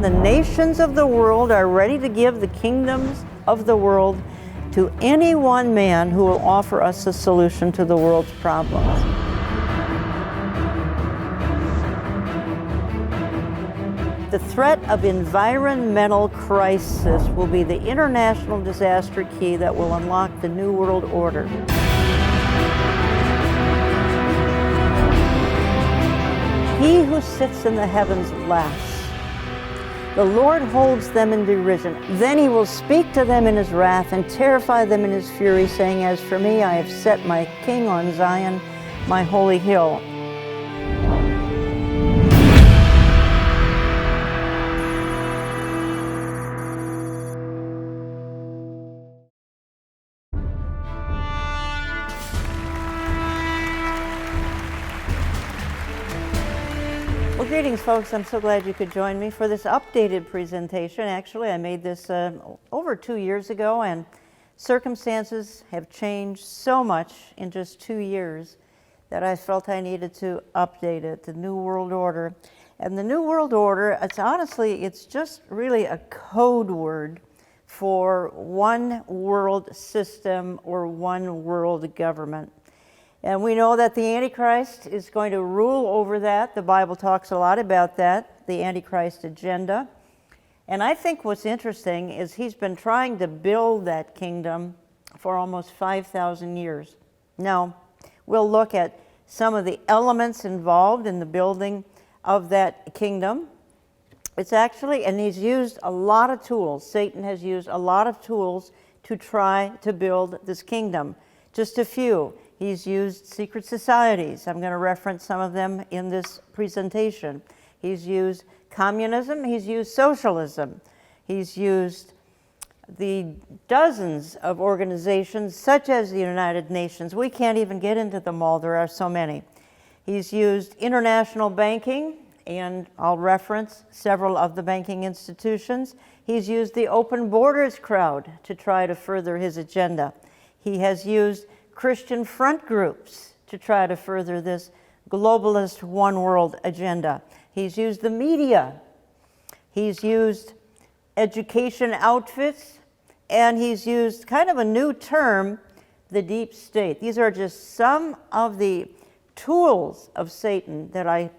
The nations of the world are ready to give the kingdoms of the world to any one man who will offer us a solution to the world's problems. The threat of environmental crisis will be the international disaster key that will unlock the New World Order. He who sits in the heavens laughs. The Lord holds them in derision. Then he will speak to them in his wrath and terrify them in his fury, saying, "As for me, I have set my king on Zion, my holy hill." Well, greetings, folks. I'm so glad you could join me for this updated presentation. Actually, I made this over 2 years ago, and circumstances have changed so much in just 2 years that I felt I needed to update it, the New World Order. And the New World Order, it's just really a code word for one world system or one world government. And we know that the Antichrist is going to rule over that. The Bible talks a lot about that, the Antichrist agenda. And I think what's interesting is he's been trying to build that kingdom for almost 5,000 years. Now, we'll look at some of the elements involved in the building of that kingdom. It's actually, and he's used a lot of tools. Satan has used a lot of tools to try to build this kingdom. Just a few. He's used secret societies. I'm going to reference some of them in this presentation. He's used communism. He's used socialism. He's used the dozens of organizations, such as the United Nations. We can't even get into them all. There are so many. He's used international banking, and I'll reference several of the banking institutions. He's used the open borders crowd to try to further his agenda. He has used Christian front groups to try to further this globalist one world agenda. He's used the media. He's used education outfits, and he's used kind of a new term, the deep state. These are just some of the tools of Satan that I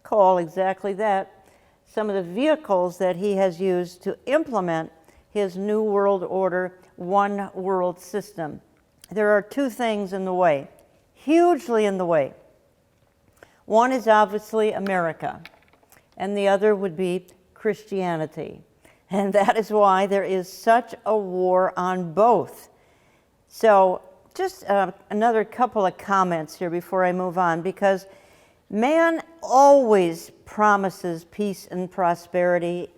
call exactly that, some of the vehicles that he has used to implement his New World Order, one world system. There are two things in the way, hugely in the way. One is obviously America, and the other would be Christianity. And that is why there is such a war on both. So just another couple of comments here before I move on, because man always promises peace and prosperity,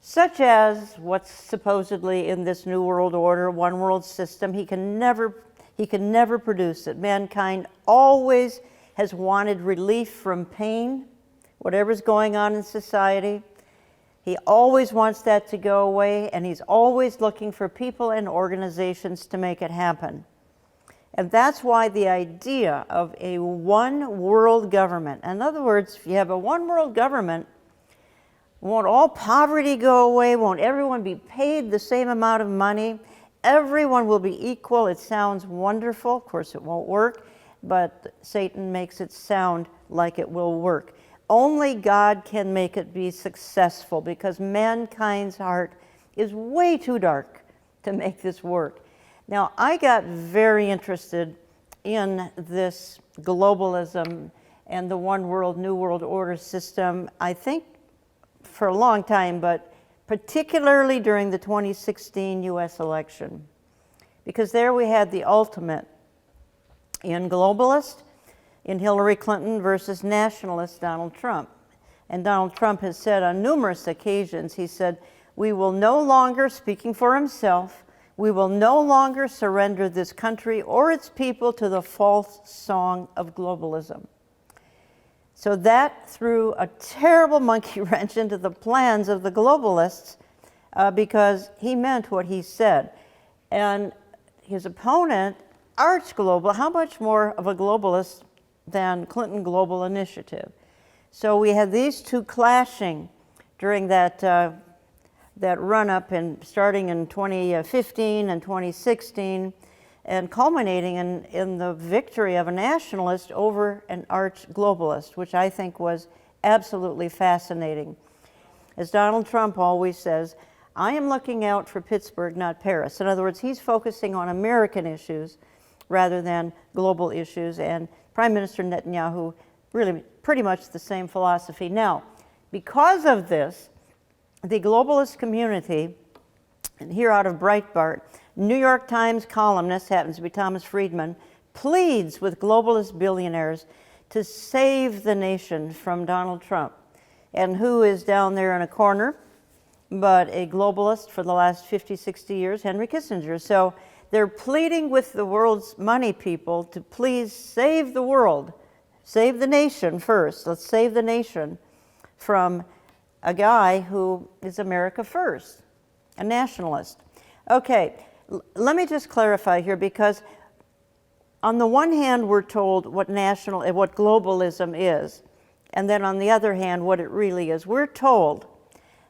such as what's supposedly in this New World Order, one world system. He can never produce it. Mankind always has wanted relief from pain, whatever's going on in society. He always wants that to go away, and he's always looking for people and organizations to make it happen. And that's why the idea of a one world government, in other words, if you have a one world government, won't all poverty go away? Won't everyone be paid the same amount of money? Everyone will be equal. It sounds wonderful. Of course, it won't work, but Satan makes it sound like it will work. Only God can make it be successful, because mankind's heart is way too dark to make this work. Now, I got very interested in this globalism and the one world, new world order system, I think for a long time, but particularly during the 2016 US election. Because there we had the ultimate in globalist, in Hillary Clinton versus nationalist Donald Trump. And Donald Trump has said on numerous occasions, he said, "We will no longer," speaking for himself, "we will no longer surrender this country or its people to the false song of globalism." So that threw a terrible monkey wrench into the plans of the globalists, because he meant what he said. And his opponent, arch global, how much more of a globalist than Clinton Global Initiative. So we had these two clashing during that run-up, and starting in 2015 and 2016, and culminating in the victory of a nationalist over an arch globalist, which I think was absolutely fascinating. As Donald Trump always says, I am looking out for Pittsburgh, not Paris. In other words, he's focusing on American issues rather than global issues, and Prime Minister Netanyahu really pretty much the same philosophy. Now, because of this, the globalist community, and here out of Breitbart, New York Times columnist, happens to be Thomas Friedman, pleads with globalist billionaires to save the nation from Donald Trump. And who is down there in a corner but a globalist for the last 50, 60 years, Henry Kissinger. So they're pleading with the world's money people to please save the world, save the nation first. Let's save the nation from a guy who is America first, a nationalist. Okay, let me just clarify here, because on the one hand, we're told what globalism is, and then on the other hand, what it really is. We're told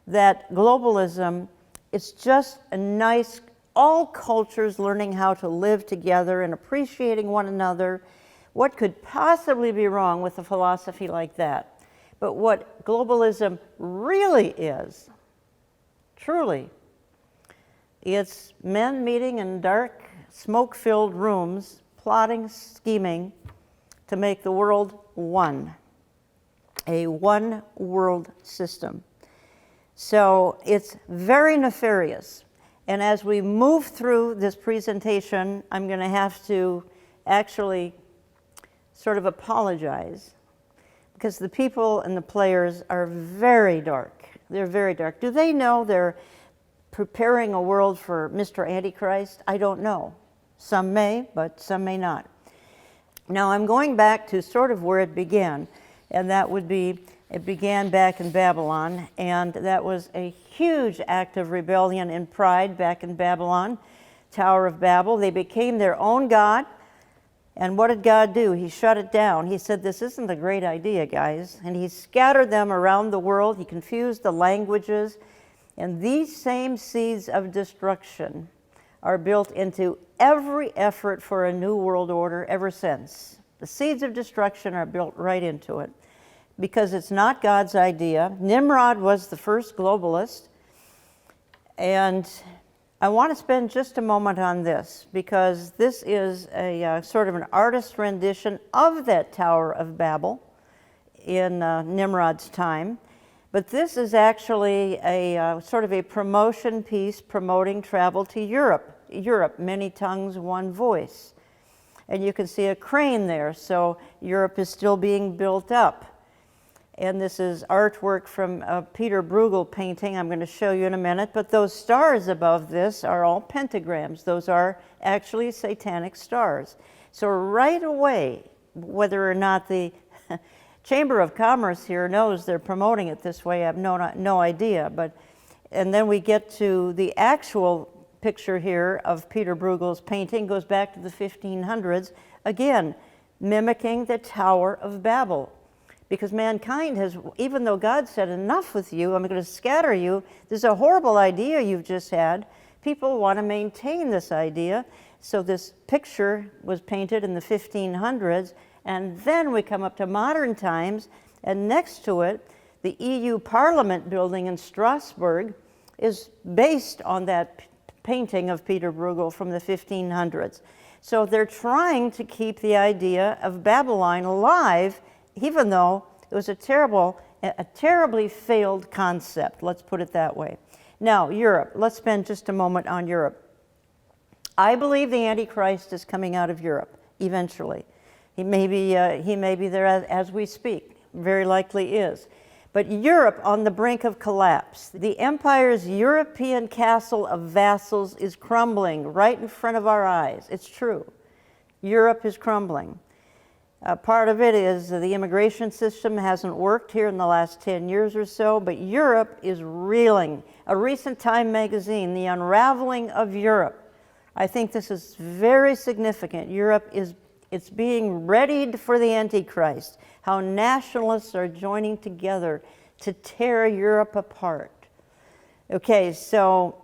that globalism is just a nice, all cultures learning how to live together and appreciating one another. What could possibly be wrong with a philosophy like that? But what globalism really is, truly, it's men meeting in dark, smoke-filled rooms, plotting, scheming to make the world one, a one-world system. So it's very nefarious. And as we move through this presentation, I'm going to have to actually sort of apologize, because the people and the players are very dark. They're very dark. Do they know they're preparing a world for Mr. Antichrist? I don't know. Some may, but some may not. Now I'm going back to sort of where it began, and that would be, it began back in Babylon, and that was a huge act of rebellion and pride back in Babylon, Tower of Babel. They became their own god. And what did God do? He shut it down. He said, this isn't a great idea, guys. And he scattered them around the world. He confused the languages. And these same seeds of destruction are built into every effort for a new world order ever since. The seeds of destruction are built right into it, because it's not God's idea. Nimrod was the first globalist. And I want to spend just a moment on this, because this is a sort of an artist rendition of that Tower of Babel in Nimrod's time. But this is actually a sort of a promotion piece promoting travel to Europe. Europe, many tongues, one voice. And you can see a crane there, so Europe is still being built up. And this is artwork from a Peter Bruegel painting I'm going to show you in a minute. But those stars above this are all pentagrams. Those are actually satanic stars. So right away, whether or not the Chamber of Commerce here knows they're promoting it this way, I have no idea. And then we get to the actual picture here of Peter Bruegel's painting, goes back to the 1500s, again, mimicking the Tower of Babel. Because mankind has, even though God said, enough with you, I'm going to scatter you, there's a horrible idea you've just had. People want to maintain this idea. So this picture was painted in the 1500s, and then we come up to modern times, and next to it, the EU Parliament building in Strasbourg is based on that painting of Peter Bruegel from the 1500s. So they're trying to keep the idea of Babylon alive, even though it was a terribly failed concept, let's put it that way. Now, Europe, let's spend just a moment on Europe. I believe the Antichrist is coming out of Europe, eventually. He may be there as we speak, very likely is. But Europe on the brink of collapse. The empire's European castle of vassals is crumbling right in front of our eyes. It's true. Europe is crumbling. Part of it is the immigration system hasn't worked here in the last 10 years or so, but Europe is reeling. A recent Time magazine, The Unraveling of Europe. I think this is very significant. Europe is It's being readied for the Antichrist. How nationalists are joining together to tear Europe apart. Okay, so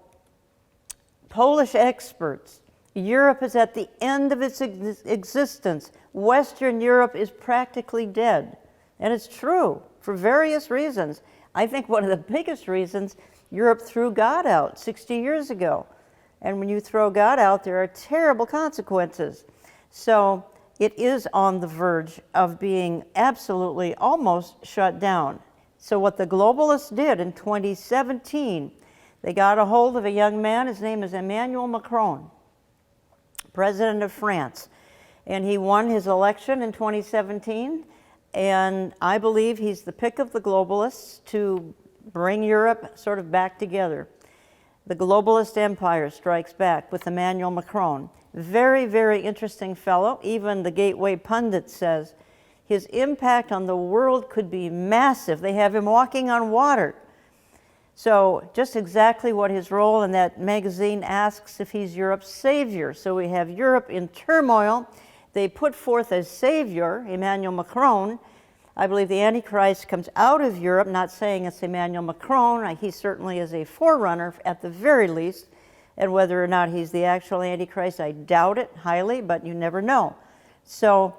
Polish experts, Europe is at the end of its existence. Western Europe is practically dead. And it's true for various reasons. I think one of the biggest reasons, Europe threw God out 60 years ago. And when you throw God out, there are terrible consequences. So it is on the verge of being absolutely almost shut down. So what the globalists did in 2017, they got a hold of a young man. His name is Emmanuel Macron, president of France. And he won his election in 2017. And I believe he's the pick of the globalists to bring Europe sort of back together. The globalist empire strikes back with Emmanuel Macron. Very, very interesting fellow. Even the Gateway pundit says his impact on the world could be massive. They have him walking on water. So just exactly what his role in that magazine asks, if he's Europe's savior. So we have Europe in turmoil. They put forth a savior, Emmanuel Macron. I believe the Antichrist comes out of Europe, not saying it's Emmanuel Macron. He certainly is a forerunner at the very least. And whether or not he's the actual Antichrist, I doubt it highly, but you never know. So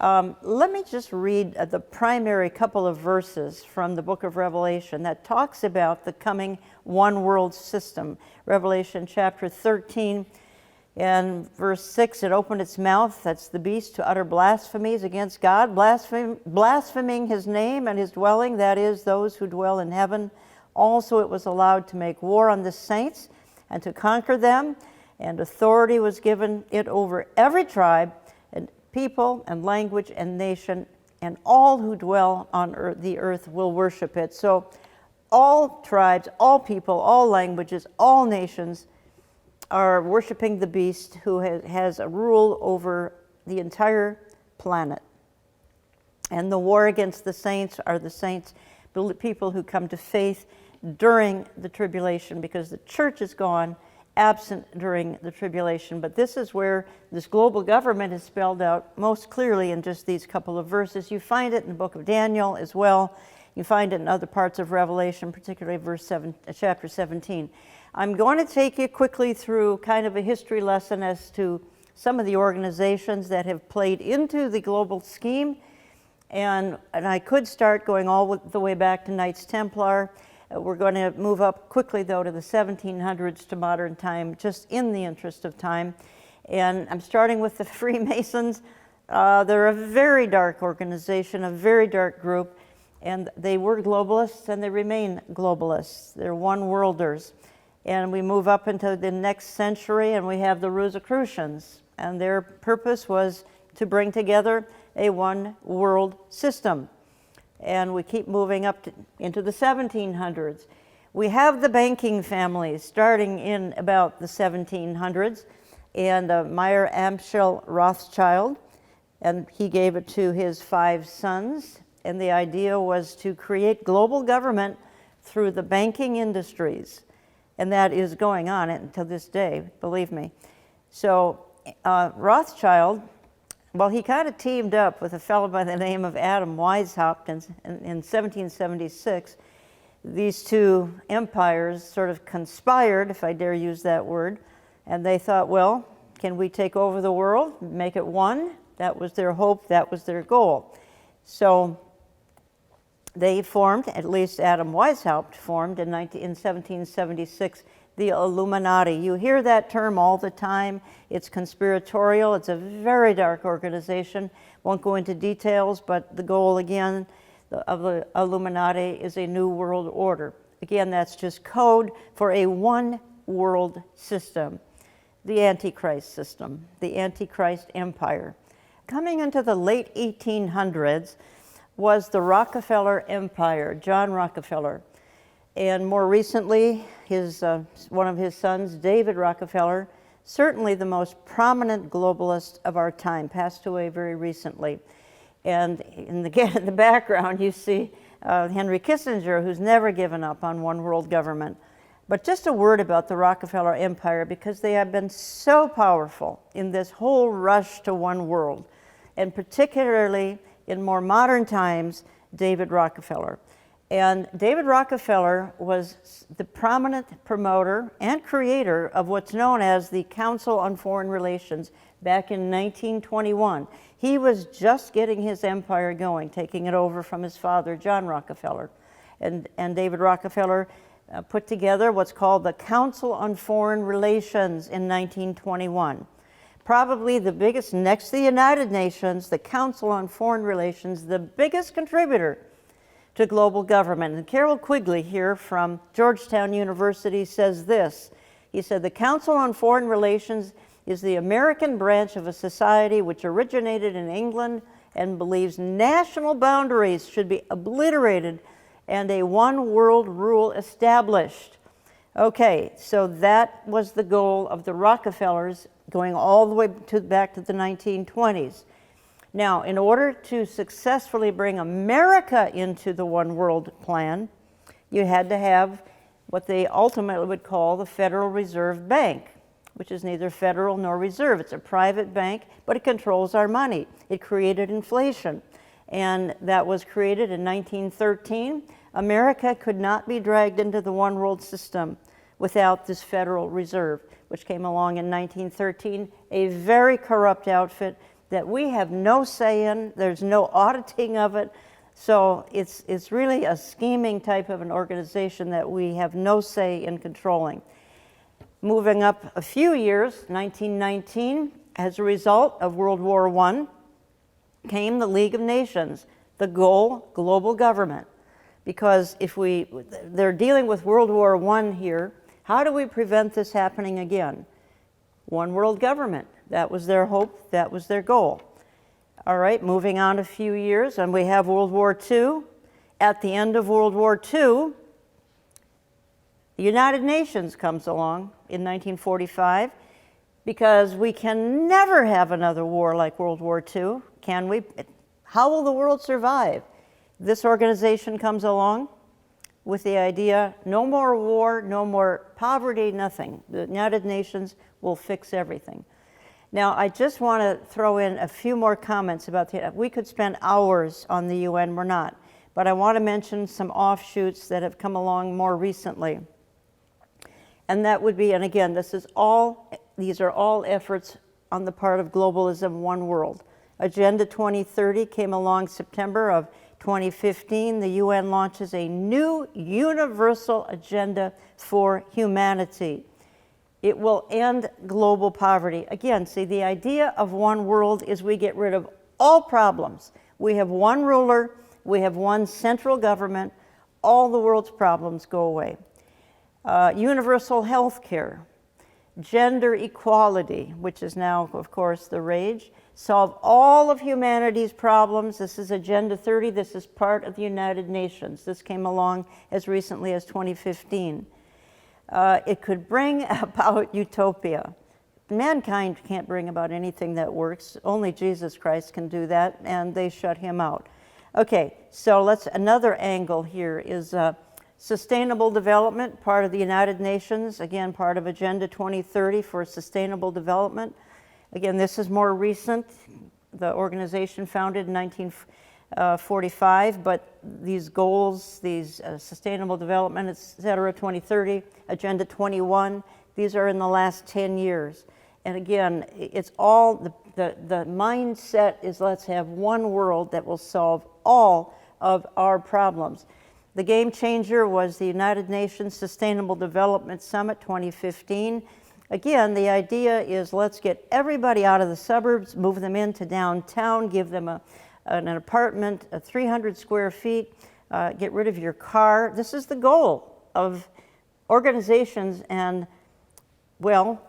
let me just read the primary couple of verses from the book of Revelation that talks about the coming one world system. Revelation chapter 13 and verse 6, it opened its mouth, that's the beast, to utter blasphemies against God, blaspheming his name and his dwelling, that is, those who dwell in heaven. Also it was allowed to make war on the saints and to conquer them, and authority was given it over every tribe and people and language and nation, and all who dwell on the earth will worship it. So all tribes, all people, all languages, all nations are worshiping the beast who has a rule over the entire planet. And the war against the saints are the saints, the people who come to faith during the tribulation, because the church is gone, absent during the tribulation. But this is where this global government is spelled out most clearly in just these couple of verses. You find it in the book of Daniel as well. You find it in other parts of Revelation, particularly chapter 17. I'm going to take you quickly through kind of a history lesson as to some of the organizations that have played into the global scheme. And I could start going all the way back to Knights Templar. We're going to move up quickly, though, to the 1700s to modern time, just in the interest of time. And I'm starting with the Freemasons. They're a very dark organization, a very dark group. And they were globalists, and they remain globalists. They're one-worlders. And we move up into the next century, and we have the Rosicrucians. And their purpose was to bring together a one-world system. And we keep moving up into the 1700s. We have the banking families starting in about the 1700s. And Meyer Amschel Rothschild, and he gave it to his 5 sons. And the idea was to create global government through the banking industries. And that is going on until this day, believe me. So Rothschild, well, he kind of teamed up with a fellow by the name of Adam Weishaupt in 1776. These two empires sort of conspired, if I dare use that word, and they thought, well, can we take over the world, make it one? That was their hope, that was their goal. So they formed, at least Adam Weishaupt formed in 1776, the Illuminati. You hear that term all the time. It's conspiratorial. It's a very dark organization. Won't go into details, but the goal, again, of the Illuminati is a new world order. Again, that's just code for a one-world system, the Antichrist system, the Antichrist empire. Coming into the late 1800s, was the Rockefeller empire, John Rockefeller. And more recently, one of his sons, David Rockefeller, certainly the most prominent globalist of our time, passed away very recently. And in the background, you see Henry Kissinger, who's never given up on one world government. But just a word about the Rockefeller empire, because they have been so powerful in this whole rush to one world. and particularly in more modern times, David Rockefeller. And David Rockefeller was the prominent promoter and creator of what's known as the Council on Foreign Relations back in 1921. He was just getting his empire going, taking it over from his father, John Rockefeller. And David Rockefeller put together what's called the Council on Foreign Relations in 1921. Probably the biggest, next to the United Nations, the Council on Foreign Relations, the biggest contributor to global government. And Carol Quigley here from Georgetown University says this. He said, the Council on Foreign Relations is the American branch of a society which originated in England and believes national boundaries should be obliterated and a one world rule established. Okay, so that was the goal of the Rockefellers going all the way back to the 1920s. Now, in order to successfully bring America into the one world plan, you had to have what they ultimately would call the Federal Reserve Bank, which is neither federal nor reserve. It's a private bank, but it controls our money. It created inflation, and that was created in 1913. America could not be dragged into the one world system without this Federal Reserve, which came along in 1913, a very corrupt outfit that we have no say in. There's no auditing of it. So it's really a scheming type of an organization that we have no say in controlling. Moving up a few years, 1919, as a result of World War I, came the League of Nations, the goal, global government. Because they're dealing with World War I here, how do we prevent this happening again? One world government. That was their hope, that was their goal. All right, moving on a few years, and we have World War II. At the end of World War II, the United Nations comes along in 1945, because we can never have another war like World War II, can we? How will the world survive? This organization comes along with the idea, no more war, no more poverty, nothing. The United Nations will fix everything. Now, I just want to throw in a few more comments about we could spend hours on the UN, we're not, but I want to mention some offshoots that have come along more recently. And that would be, and again, these are all efforts on the part of globalism, one world. Agenda 2030 came along September of 2015. The UN launches a new universal agenda for humanity. It will end global poverty. Again, see, the idea of one world is we get rid of all problems. We have one ruler, we have one central government, all the world's problems go away. Universal health care, gender equality, which is now, of course, the rage, solve all of humanity's problems. This is Agenda 30. This is part of the United Nations. This came along as recently as 2015. It could bring about utopia. Mankind can't bring about anything that works. Only Jesus Christ can do that, and they shut him out. Okay, so another angle here is sustainable development, part of the United Nations, again, part of Agenda 2030 for sustainable development. Again, this is more recent. The organization founded in 1945, but these goals, these sustainable development, et cetera, 2030, Agenda 21, these are in the last 10 years. And again, it's all, the mindset is let's have one world that will solve all of our problems. The game changer was the United Nations Sustainable Development Summit 2015. Again, the idea is let's get everybody out of the suburbs, move them into downtown, give them an apartment, 300 square feet, get rid of your car. This is the goal of organizations and, well,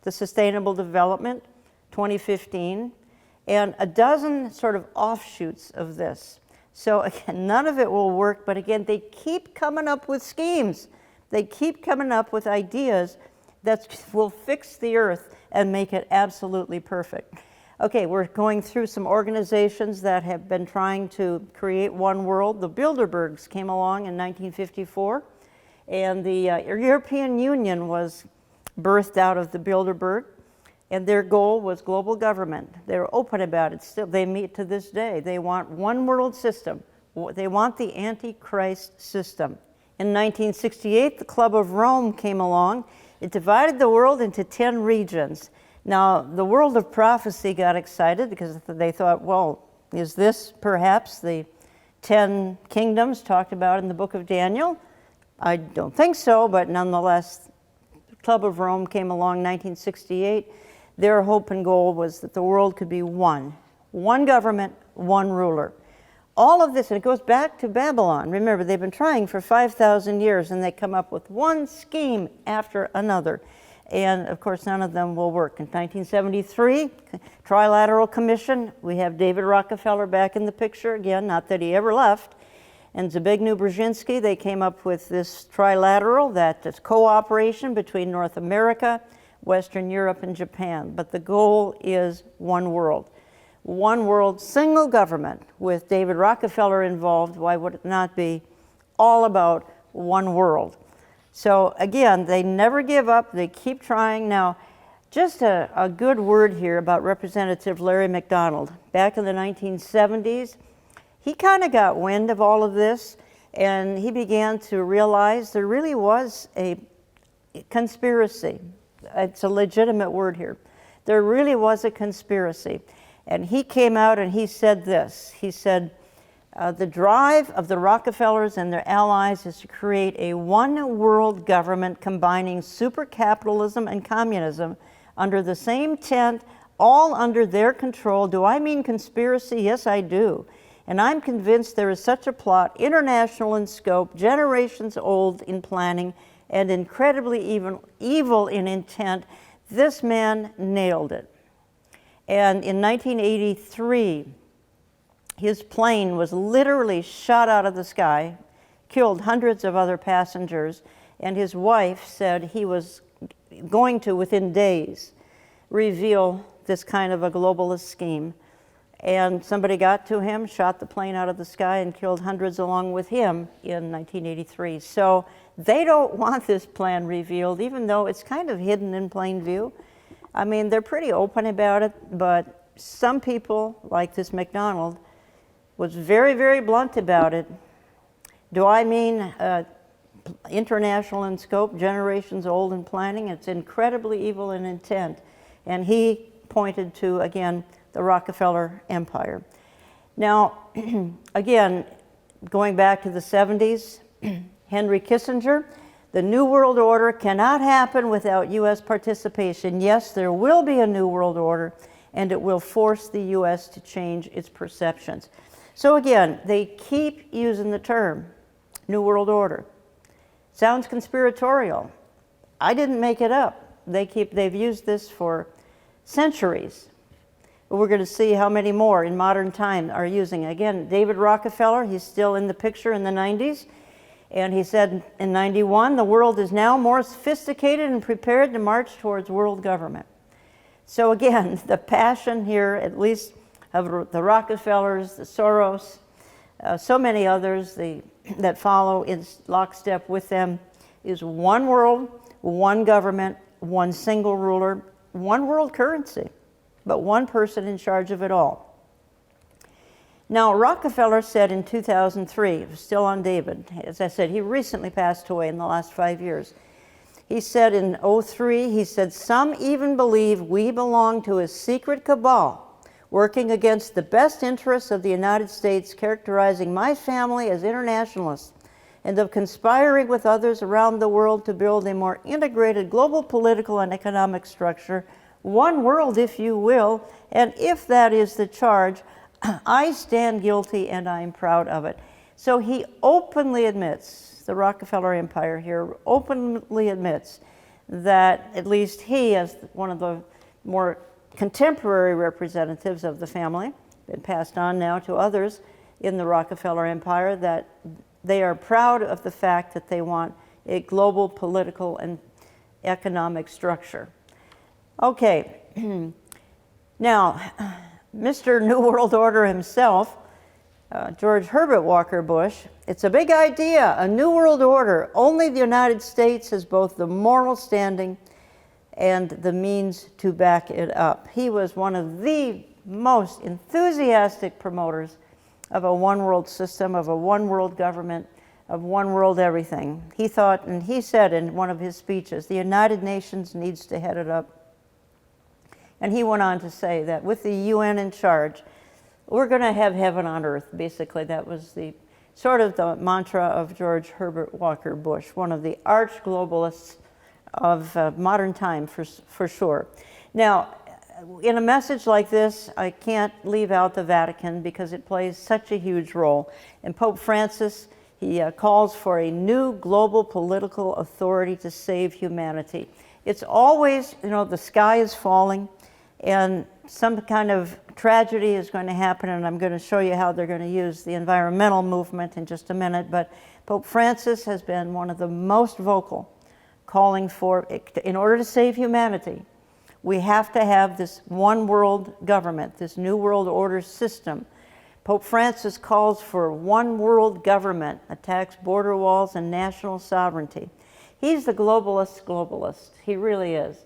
the Sustainable Development 2015, and a dozen sort of offshoots of this. So again, none of it will work, but again, they keep coming up with schemes. They keep coming up with ideas that will fix the earth and make it absolutely perfect. Okay, we're going through some organizations that have been trying to create one world. The Bilderbergs came along in 1954, and the European Union was birthed out of the Bilderberg. And their goal was global government. They're open about it still. They meet to this day. They want one world system. They want the Antichrist system. In 1968, the Club of Rome came along. It divided the world into 10 regions. Now, the world of prophecy got excited because they thought, well, is this perhaps the 10 kingdoms talked about in the book of Daniel? I don't think so, but nonetheless, the Club of Rome came along in 1968. Their hope and goal was that the world could be one government, one ruler. All of this, and it goes back to Babylon. Remember, they've been trying for 5,000 years, and they come up with one scheme after another. And, of course, none of them will work. In 1973, Trilateral Commission, we have David Rockefeller back in the picture again, not that he ever left. And Zbigniew Brzezinski, they came up with this trilateral, that is cooperation between North America, Western Europe, and Japan. But the goal is one world. One world, single government with David Rockefeller involved. Why would it not be all about one world? So again, they never give up. They keep trying. Now, just a good word here about Representative Larry McDonald. Back in the 1970s, he kind of got wind of all of this, and he began to realize there really was a conspiracy. It's a legitimate word here. There really was a conspiracy. And he came out and he said this. He said, the drive of the Rockefellers and their allies is to create a one world government combining super capitalism and communism under the same tent, all under their control. Do I mean conspiracy? Yes, I do. And I'm convinced there is such a plot, international in scope, generations old in planning, and incredibly evil in intent. This man nailed it. And in 1983, his plane was literally shot out of the sky, killed hundreds of other passengers, and his wife said he was going to, within days, reveal this kind of a globalist scheme. And somebody got to him, shot the plane out of the sky, and killed hundreds along with him in 1983. So they don't want this plan revealed, even though it's kind of hidden in plain view. I mean, they're pretty open about it, but some people, like this McDonald, was very, very blunt about it. Do I mean international in scope, generations old in planning? It's incredibly evil in intent. And he pointed to, again, the Rockefeller Empire. Now, again, going back to the 70s, Henry Kissinger, the New World Order cannot happen without U.S. participation. Yes, there will be a New World Order, and it will force the U.S. to change its perceptions. So again, they keep using the term New World Order. Sounds conspiratorial. I didn't make it up. They've used this for centuries. We're going to see how many more in modern time are using it. Again, David Rockefeller, he's still in the picture in the 90s. And he said in 91, the world is now more sophisticated and prepared to march towards world government. So again, the passion here, at least of the Rockefellers, the Soros, so many others that follow in lockstep with them, is one world, one government, one single ruler, one world currency, but one person in charge of it all. Now, Rockefeller said in 2003, still on David, as I said, he recently passed away in the last 5 years. He said in 2003, he said, some even believe we belong to a secret cabal working against the best interests of the United States, characterizing my family as internationalists, and of conspiring with others around the world to build a more integrated global political and economic structure, one world, if you will, and if that is the charge, I stand guilty and I'm proud of it. So he openly admits, the Rockefeller Empire here openly admits that at least he, as one of the more contemporary representatives of the family, been passed on now to others in the Rockefeller Empire, that they are proud of the fact that they want a global political and economic structure. Okay, now, Mr. New World Order himself, George Herbert Walker Bush, it's a big idea, a New World Order. Only the United States has both the moral standing and the means to back it up. He was one of the most enthusiastic promoters of a one world system, of a one world government, of one world everything. He thought, and he said in one of his speeches, the United Nations needs to head it up. And he went on to say that with the UN in charge, we're going to have heaven on earth. Basically, that was the sort of the mantra of George Herbert Walker Bush, one of the arch globalists of modern time for sure. Now, in a message like this, I can't leave out the Vatican because it plays such a huge role. And Pope Francis, he calls for a new global political authority to save humanity. It's always, you know, the sky is falling and some kind of tragedy is going to happen, and I'm going to show you how they're going to use the environmental movement in just a minute. But Pope Francis has been one of the most vocal, calling for, in order to save humanity, we have to have this one world government, this new world order system. Pope Francis calls for one world government, attacks border walls and national sovereignty. He's the globalist. He really is.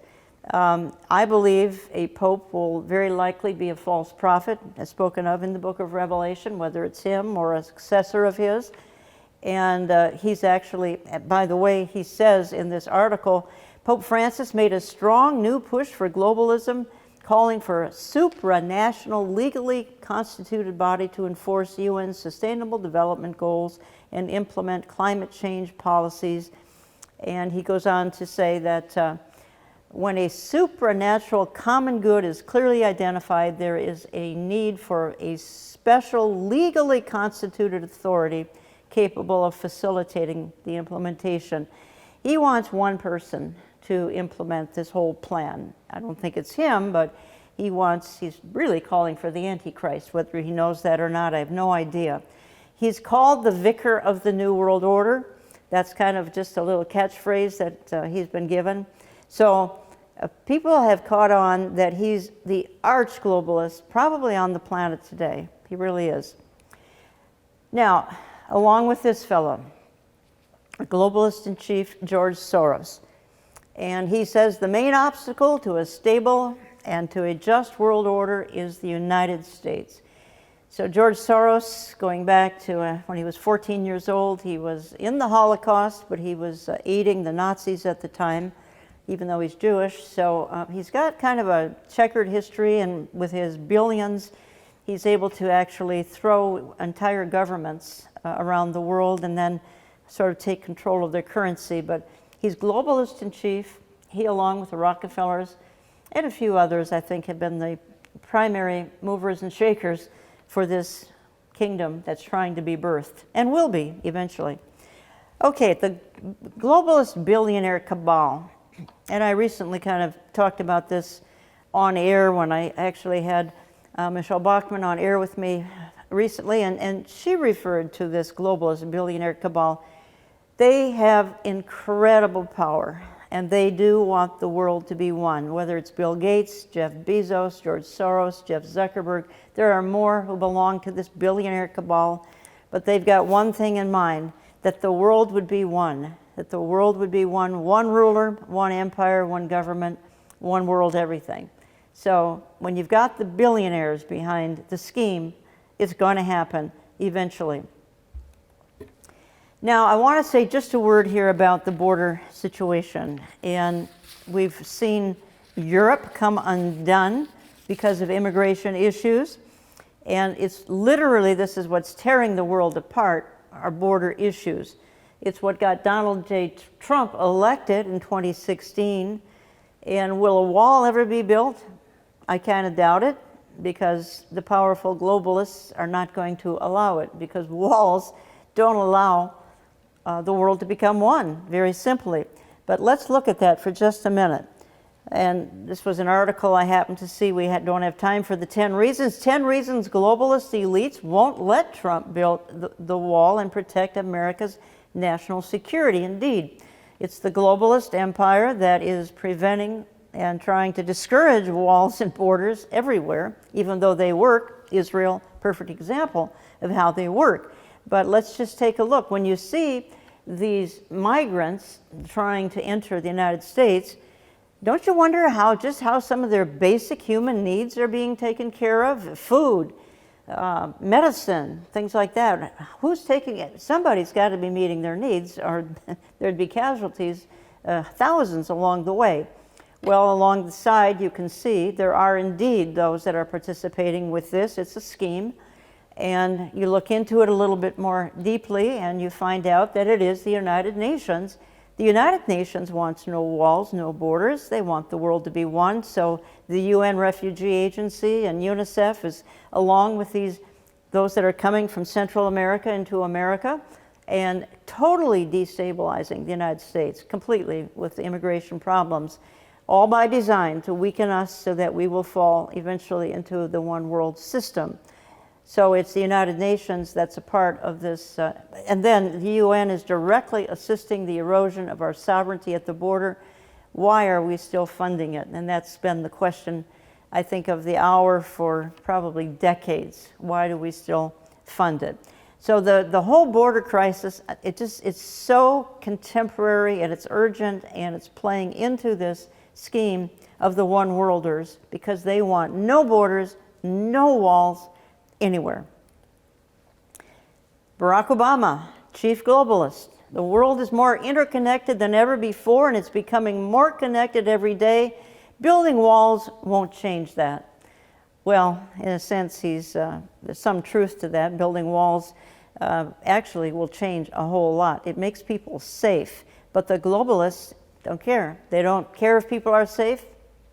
I believe a pope will very likely be a false prophet, as spoken of in the book of Revelation, whether it's him or a successor of his. And he's actually, by the way, he says in this article, Pope Francis made a strong new push for globalism, calling for a supranational, legally constituted body to enforce UN's Sustainable Development Goals and implement climate change policies. And he goes on to say that when a supernatural common good is clearly identified, there is a need for a special, legally constituted authority capable of facilitating the implementation. He wants one person to implement this whole plan. I don't think it's him, but he's really calling for the Antichrist. Whether he knows that or not, I have no idea. He's called the Vicar of the New World Order. That's kind of just a little catchphrase that he's been given. So people have caught on that he's the arch globalist, probably on the planet today. He really is. Now, along with this fellow, Globalist-in-Chief George Soros. And he says the main obstacle to a stable and to a just world order is the United States. So George Soros, going back to when he was 14 years old, he was in the Holocaust, but he was aiding the Nazis at the time, even though he's Jewish. So he's got kind of a checkered history, and with his billions, he's able to actually throw entire governments around the world and then sort of take control of their currency. But he's globalist-in-chief. He, along with the Rockefellers and a few others, I think, have been the primary movers and shakers for this kingdom that's trying to be birthed, and will be eventually. Okay, the globalist billionaire cabal. And I recently kind of talked about this on air when I actually had Michelle Bachmann on air with me recently, and she referred to this globalist billionaire cabal. They have incredible power, and they do want the world to be one, whether it's Bill Gates, Jeff Bezos, George Soros, Jeff Zuckerberg. There are more who belong to this billionaire cabal, but they've got one thing in mind, that the world would be one, that the world would be one ruler, one empire, one government, one world everything. So when you've got the billionaires behind the scheme, it's going to happen eventually. Now, I want to say just a word here about the border situation. And we've seen Europe come undone because of immigration issues. And it's literally, this is what's tearing the world apart, our border issues. It's what got Donald J. Trump elected in 2016. And will a wall ever be built? I kind of doubt it, because the powerful globalists are not going to allow it, because walls don't allow the world to become one, very simply. But let's look at that for just a minute. And this was an article I happened to see. We don't have time for the 10 reasons. 10 reasons globalist elites won't let Trump build the wall and protect America's national security. Indeed, it's the globalist empire that is preventing and trying to discourage walls and borders everywhere, even though they work. Israel, perfect example of how they work. But let's just take a look. When you see these migrants trying to enter the United States, don't you wonder just how some of their basic human needs are being taken care of? Food, medicine, things like that. Who's taking it? Somebody's got to be meeting their needs, or there'd be casualties, thousands along the way. Well, along the side, you can see there are indeed those that are participating with this. It's a scheme. And you look into it a little bit more deeply, and you find out that it is the United Nations. The United Nations wants no walls, no borders. They want the world to be one. So the UN Refugee Agency and UNICEF is along with those that are coming from Central America into America, and totally destabilizing the United States completely with the immigration problems, all by design to weaken us so that we will fall eventually into the one world system. So it's the United Nations that's a part of this, and then the UN is directly assisting the erosion of our sovereignty at the border. Why are we still funding it? And that's been the question, I think, of the hour for probably decades. Why do we still fund it? So the whole border crisis, it's so contemporary, and it's urgent, and it's playing into this scheme of the one worlders, because they want no borders, no walls, anywhere. Barack Obama, chief globalist. The world is more interconnected than ever before, and it's becoming more connected every day. Building walls won't change that. Well, in a sense, there's some truth to that. Building walls actually will change a whole lot. It makes people safe, but the globalists don't care. They don't care if people are safe.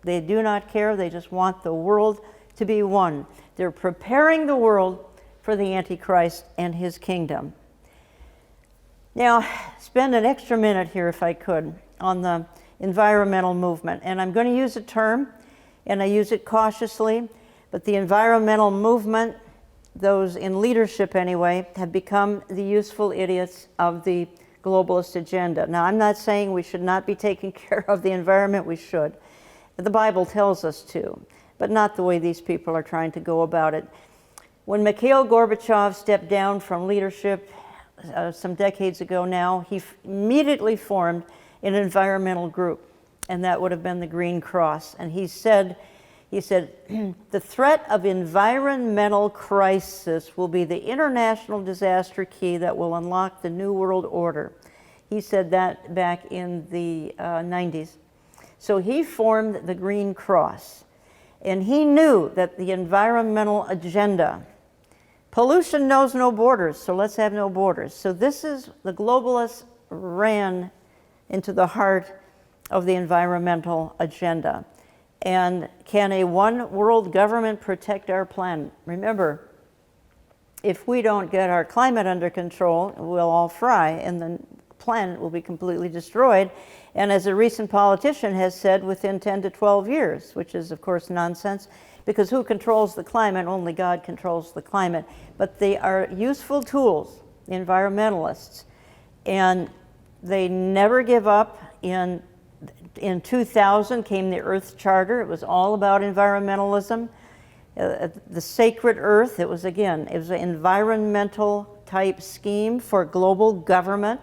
They do not care. They just want the world to be one. They're preparing the world for the Antichrist and his kingdom. Now, spend an extra minute here, if I could, on the environmental movement. And I'm going to use a term, and I use it cautiously, but the environmental movement, those in leadership anyway, have become the useful idiots of the globalist agenda. Now, I'm not saying we should not be taking care of the environment. We should. The Bible tells us to, but not the way these people are trying to go about it. When Mikhail Gorbachev stepped down from leadership some decades ago now, he immediately formed an environmental group, and that would have been the Green Cross. And he said, the threat of environmental crisis will be the international disaster key that will unlock the New World Order. He said that back in the 90s. So he formed the Green Cross, and he knew that the environmental agenda, pollution knows no borders, so let's have no borders. So this is, the globalists ran into the heart of the environmental agenda. And can a one world government protect our planet? Remember, if we don't get our climate under control, we'll all fry, and the planet will be completely destroyed. And as a recent politician has said, within 10 to 12 years, which is, of course, nonsense, because who controls the climate? Only God controls the climate. But they are useful tools, the environmentalists, and they never give up. In 2000 came the Earth Charter. It was all about environmentalism. The sacred Earth, it was an environmental type scheme for global government,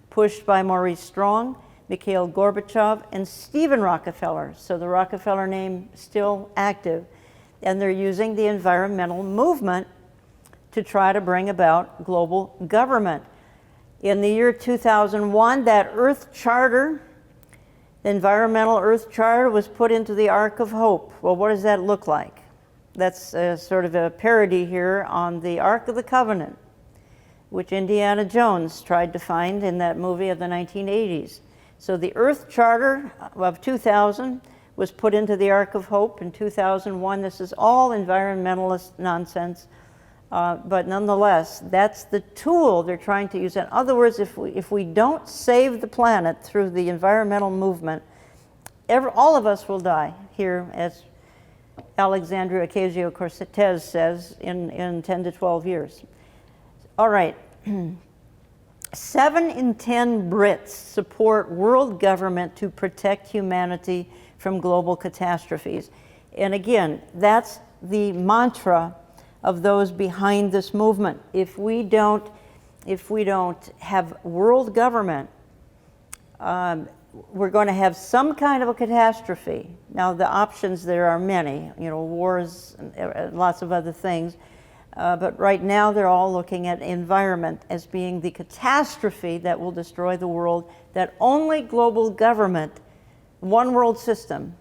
pushed by Maurice Strong, Mikhail Gorbachev, and Stephen Rockefeller. So the Rockefeller name still active. And they're using the environmental movement to try to bring about global government. In the year 2001, that Earth Charter, the Environmental Earth Charter, was put into the Ark of Hope. Well, what does that look like? That's sort of a parody here on the Ark of the Covenant, which Indiana Jones tried to find in that movie of the 1980s. So the Earth Charter of 2000 was put into the Ark of Hope in 2001. This is all environmentalist nonsense, but nonetheless, that's the tool they're trying to use. In other words, if we don't save the planet through the environmental movement, all of us will die here, as Alexandria Ocasio-Cortez says, in 10 to 12 years. All right. 7 in 10 Brits support world government to protect humanity from global catastrophes. And again, that's the mantra of those behind this movement. If we don't have world government, we're going to have some kind of a catastrophe. Now, the options, there are many, wars and lots of other things. But right now, they're all looking at environment as being the catastrophe that will destroy the world, that only global government, one world system,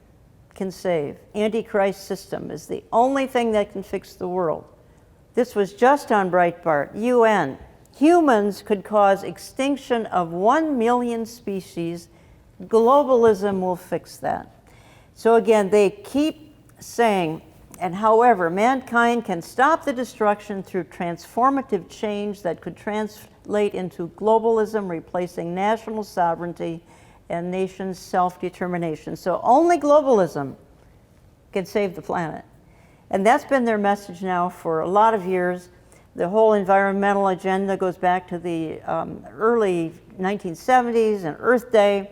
can save. Antichrist system is the only thing that can fix the world. This was just on Breitbart, UN. Humans could cause extinction of 1 million species. Globalism will fix that. So again, they keep saying, and however, mankind can stop the destruction through transformative change that could translate into globalism, replacing national sovereignty and nations' self-determination. So only globalism can save the planet. And that's been their message now for a lot of years. The whole environmental agenda goes back to the early 1970s and Earth Day.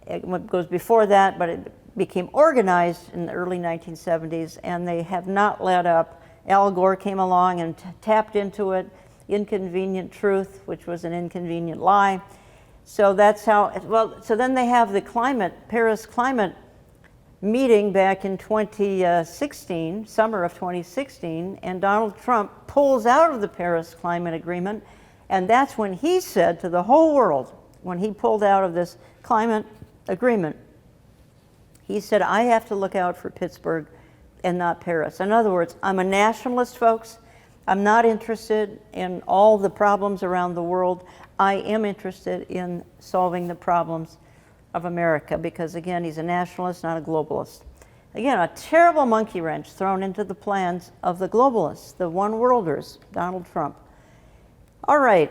It goes before that, but it became organized in the early 1970s, and they have not let up. Al Gore came along and tapped into it. Inconvenient truth, which was an inconvenient lie. So that's how, so then they have the Paris climate meeting back in 2016, summer of 2016, and Donald Trump pulls out of the Paris climate agreement, and that's when he said to the whole world, when he pulled out of this climate agreement, he said, I have to look out for Pittsburgh and not Paris. In other words, I'm a nationalist, folks. I'm not interested in all the problems around the world. I am interested in solving the problems of America because, again, he's a nationalist, not a globalist. Again, a terrible monkey wrench thrown into the plans of the globalists, the one-worlders, Donald Trump. All right.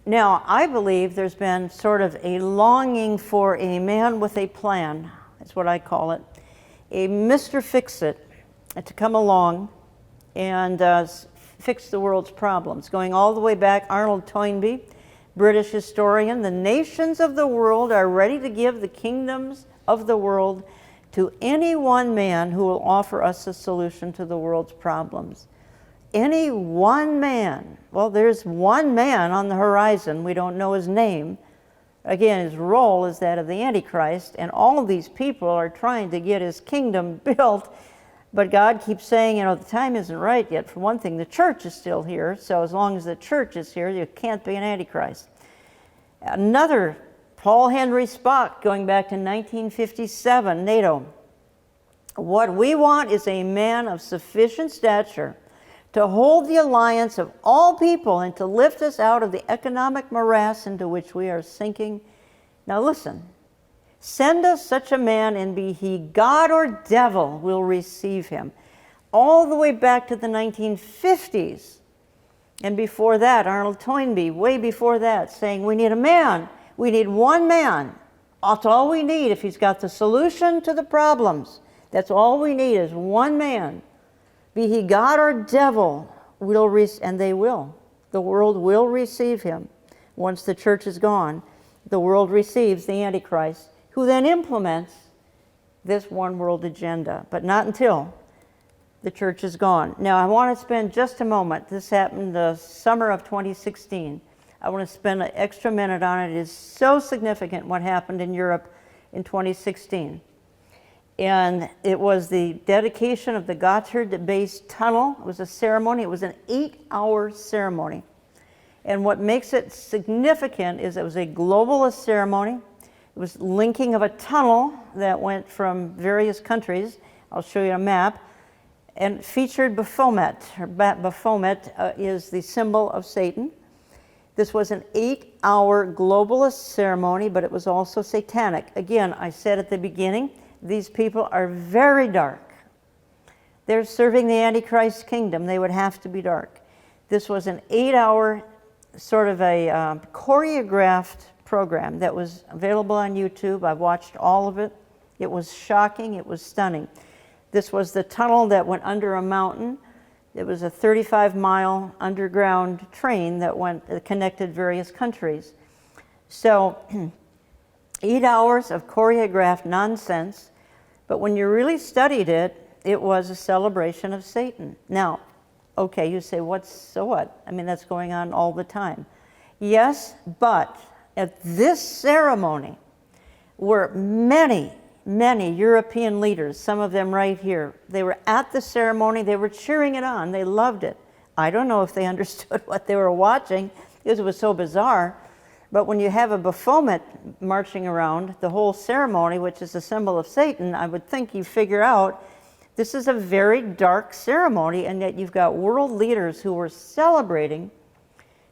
Now, I believe there's been sort of a longing for a man with a plan. That's what I call it. A Mr. Fix-It to come along and fix the world's problems. Going all the way back, Arnold Toynbee, British historian, the nations of the world are ready to give the kingdoms of the world to any one man who will offer us a solution to the world's problems. Any one man. Well, there's one man on the horizon. We don't know his name. Again, his role is that of the Antichrist, and all of these people are trying to get his kingdom built, but God keeps saying, the time isn't right yet. For one thing, the church is still here, so as long as the church is here, you can't be an Antichrist. Another, Paul Henry Spaak, going back to 1957, NATO. What we want is a man of sufficient stature to hold the alliance of all people and to lift us out of the economic morass into which we are sinking. Now listen, send us such a man, and be he God or devil, we'll receive him. All the way back to the 1950s. And before that, Arnold Toynbee, way before that, saying we need a man. We need one man. That's all we need if he's got the solution to the problems. That's all we need is one man. Be he God or devil, and they will. The world will receive him. Once the church is gone, the world receives the Antichrist, who then implements this one world agenda, but not until the church is gone. Now, I want to spend just a moment. This happened the summer of 2016. I want to spend an extra minute on it. It is so significant what happened in Europe in 2016. And it was the dedication of the Gotthard Base Tunnel. It was a ceremony. It was an 8-hour ceremony. And what makes it significant is it was a globalist ceremony. It was linking of a tunnel that went from various countries. I'll show you a map. And featured Baphomet. Baphomet is the symbol of Satan. This was an 8-hour globalist ceremony, but it was also satanic. Again, I said at the beginning, these people are very dark. They're serving the Antichrist kingdom. They would have to be dark. This was an 8-hour sort of a choreographed program that was available on YouTube. I watched all of it. It was shocking. It was stunning. This was the tunnel that went under a mountain. It was a 35-mile underground train that connected various countries. So 8 hours of choreographed nonsense. But when you really studied it, it was a celebration of Satan. Now, okay, you say, so what? I mean, that's going on all the time. Yes, but at this ceremony, were many European leaders, some of them right here. They were at the ceremony, they were cheering it on, they loved it. I don't know if they understood what they were watching, because it was so bizarre. But when you have a Baphomet marching around the whole ceremony, which is a symbol of Satan, I would think you figure out this is a very dark ceremony, and yet you've got world leaders who were celebrating,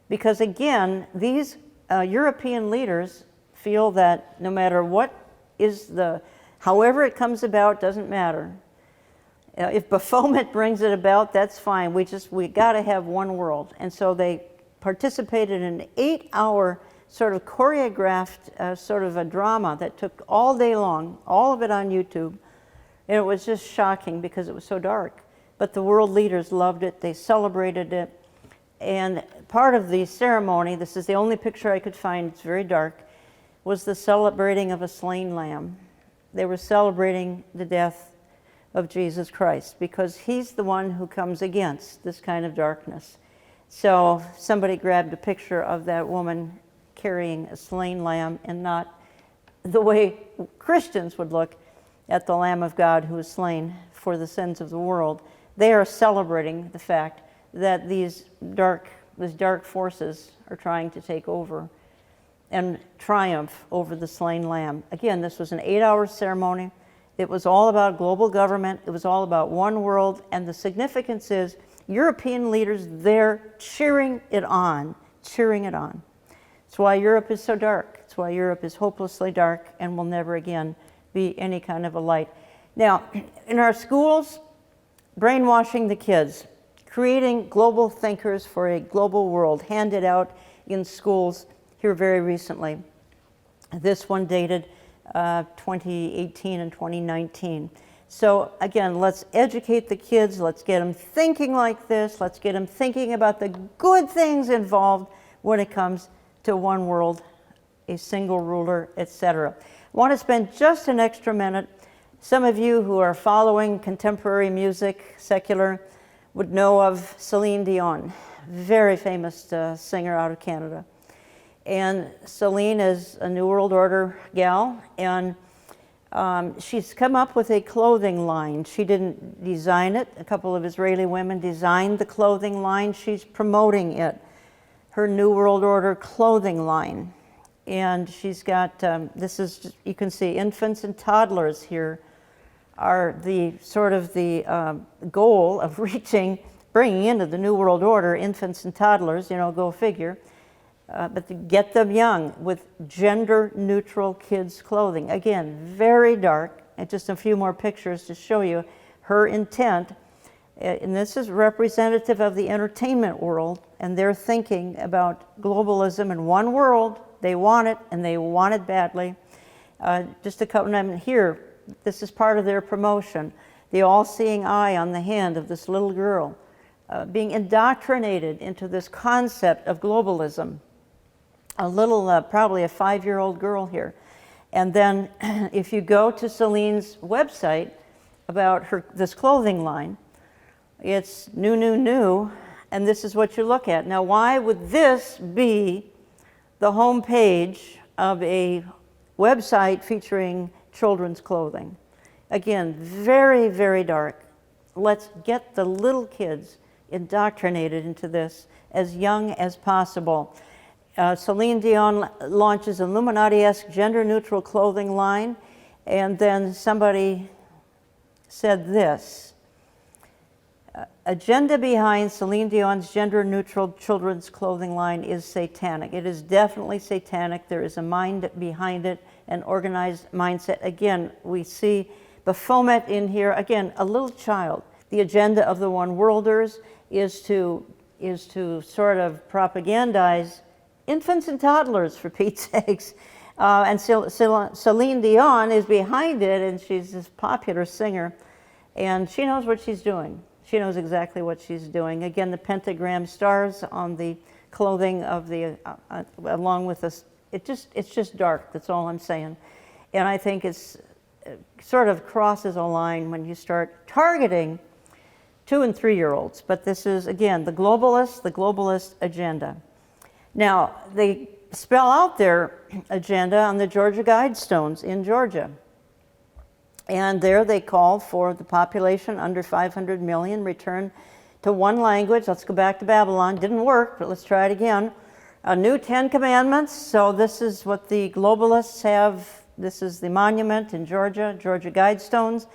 because again, these European leaders feel that no matter what is however it comes about, doesn't matter. If Baphomet brings it about, that's fine. We got to have one world. And so they participated in an 8-hour sort of choreographed sort of a drama that took all day long, all of it on YouTube. And it was just shocking because it was so dark. But the world leaders loved it. They celebrated it. And part of the ceremony, this is the only picture I could find, it's very dark, was the celebrating of a slain lamb. They were celebrating the death of Jesus Christ because he's the one who comes against this kind of darkness. So somebody grabbed a picture of that woman carrying a slain lamb, and not the way Christians would look at the Lamb of God who is slain for the sins of the world. They are celebrating the fact that these dark forces are trying to take over and triumph over the slain lamb. Again, this was an 8-hour ceremony. It was all about global government. It was all about one world. And the significance is European leaders there cheering it on, cheering it on. It's why Europe is so dark. It's why Europe is hopelessly dark and will never again be any kind of a light. Now, in our schools, brainwashing the kids, creating global thinkers for a global world, handed out in schools here very recently. This one dated 2018 and 2019. So again, let's educate the kids, let's get them thinking like this, let's get them thinking about the good things involved when it comes to one world, a single ruler, etc. I want to spend just an extra minute. Some of you who are following contemporary music, secular, would know of Celine Dion, very famous singer out of Canada. And Celine is a New World Order gal, and she's come up with a clothing line. She didn't design it. A couple of Israeli women designed the clothing line. She's promoting it, her New World Order clothing line. And she's got, this is, just, you can see infants and toddlers here are the sort of the goal of bringing into the New World Order infants and toddlers, you know, go figure. But to get them young with gender-neutral kids' clothing. Again, very dark, and just a few more pictures to show you her intent. And this is representative of the entertainment world, and they're thinking about globalism in one world. They want it, and they want it badly. Just a couple of them here, this is part of their promotion. The all-seeing eye on the hand of this little girl, being indoctrinated into this concept of globalism. A little, probably a 5-year-old girl here. And then if you go to Celine's website about this clothing line, it's Nunu, and this is what you look at. Now, why would this be the home page of a website featuring children's clothing? Again, very, very dark. Let's get the little kids indoctrinated into this as young as possible. Celine Dion launches Illuminati-esque gender-neutral clothing line, and then somebody said this. Agenda behind Celine Dion's gender-neutral children's clothing line is satanic. It is definitely satanic. There is a mind behind it, an organized mindset. Again, we see Baphomet in here. Again, a little child. The agenda of the One Worlders is to sort of propagandize infants and toddlers, for Pete's sakes. And Celine Dion is behind it, and she's this popular singer, and she knows what she's doing. She knows exactly what she's doing. Again, the pentagram stars on the clothing of the, along with this, it's just dark, that's all I'm saying. And I think it sort of crosses a line when you start targeting 2- and 3-year-olds. But this is, again, the globalist agenda. Now, they spell out their agenda on the Georgia Guidestones in Georgia. And there they call for the population under 500 million return to one language. Let's go back to Babylon. Didn't work, but let's try it again. A new 10 commandments. So this is what the globalists have. This is the monument in Georgia, Georgia Guidestones.